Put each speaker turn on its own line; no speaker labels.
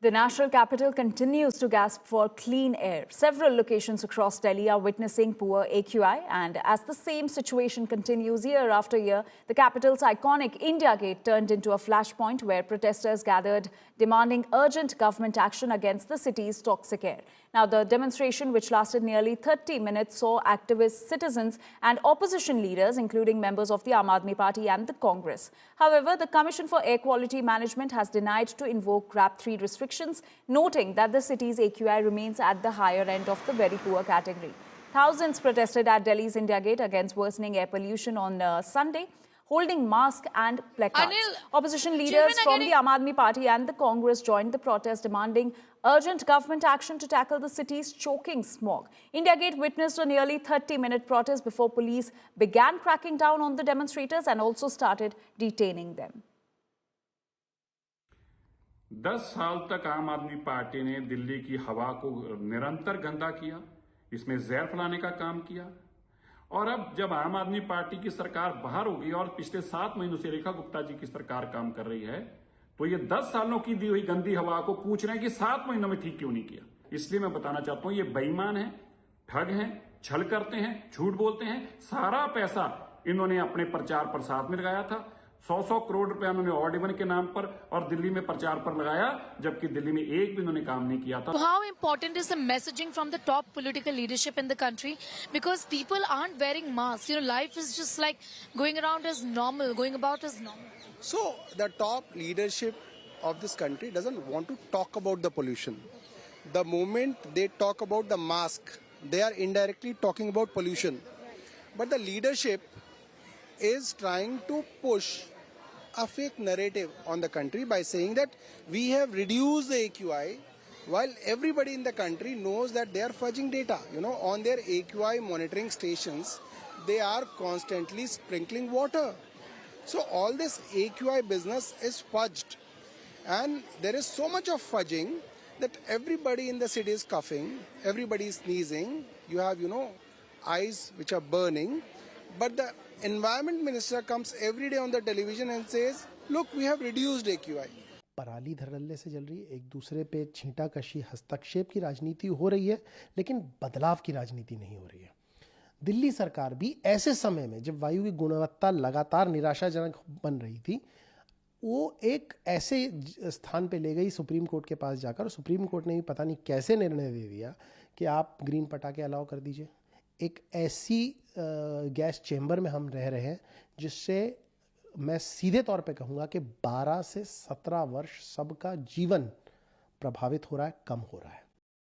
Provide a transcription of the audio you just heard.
The national capital continues to gasp for clean air. Several locations across Delhi are witnessing poor AQI, and as the same situation continues year after year, the capital's iconic India Gate turned into a flashpoint where protesters gathered demanding urgent government action against the city's toxic air. Now, the demonstration, which lasted nearly 30 minutes, saw activists, citizens and opposition leaders, including members of the Aam Aadmi Party and the Congress. However, the Commission for Air Quality Management has denied to invoke GRAP 3 restrictions, noting that the city's AQI remains at the higher end of the very poor category. Thousands protested at Delhi's India Gate against worsening air pollution on Sunday, holding masks and placards. Opposition leaders from the Aam Aadmi Party and the Congress joined the protest, demanding urgent government action to tackle the city's choking smog. India Gate witnessed a nearly 30-minute protest before police began cracking down on the demonstrators and also started detaining them.
10 साल तक आम आदमी party ने दिल्ली की हवा को निरंतर गंदा किया, इसमें जहर फैलाने का काम किया। और अब जब आम आदमी पार्टी की सरकार बाहर होगी और पिछले 7 महीनों से रेखा गुप्ता जी की सरकार काम कर रही है, तो ये 10 सालों की दी हुई गंदी हवा को पूछ रहे हैं कि 7 महीनों में ठीक क्यों नहीं किया। इसलिए मैं बताना चाहता हूं, ये बेईमान है, ठग हैं, छल करते हैं, झूठ बोलते हैं। सारा पैसा इन्होंने अपने प्रचार प्रसार में लगाया था। 100 करोड़ रुपया उन्होंने ऑड इवन के नाम पर और दिल्ली में प्रचार पर लगाया, जबकि दिल्ली में एक भी उन्होंने काम नहीं किया था।
How important is the messaging from the top political leadership in the country? Because people aren't wearing masks. You know, life is just like going around as normal, going about as normal.
So the top leadership of this country doesn't want to talk about the pollution. The moment they talk about the mask, they are indirectly talking about pollution. But the leadership is trying to push a fake narrative on the country by saying that we have reduced the AQI, while everybody in the country knows that they are fudging data. You know, on their AQI monitoring stations, they are constantly sprinkling water. So all this AQI business is fudged, and there is so much of fudging that everybody in the city is coughing, everybody is sneezing, you have, you know, eyes which are burning, but the environment minister comes every day on the television and says, look, we have reduced AQI.
पराली धड़ल्ले से जल रही है, एक दूसरे पे छींटाकशी, हस्तक्षेप की राजनीति हो रही है, लेकिन बदलाव की राजनीति नहीं हो रही है। दिल्ली सरकार भी ऐसे समय में जब वायु की गुणवत्ता लगातार निराशाजनक बन रही थी, वो एक ऐसे स्थान पे ले गई सुप्रीम कोर्ट के पास जाकर, और सुप्रीम कोर्ट ने भी पता नहीं कैसे निर्णय दे दिया कि आप ग्रीन पटाखे अलाउ कर दीजिए। एक ऐसी गैस चेंबर में हम रह रहे हैं जिससे मैं सीधे तौर पे कहूँगा कि 12 से 17 वर्ष सबका जीवन प्रभावित हो रहा है, कम हो रहा है।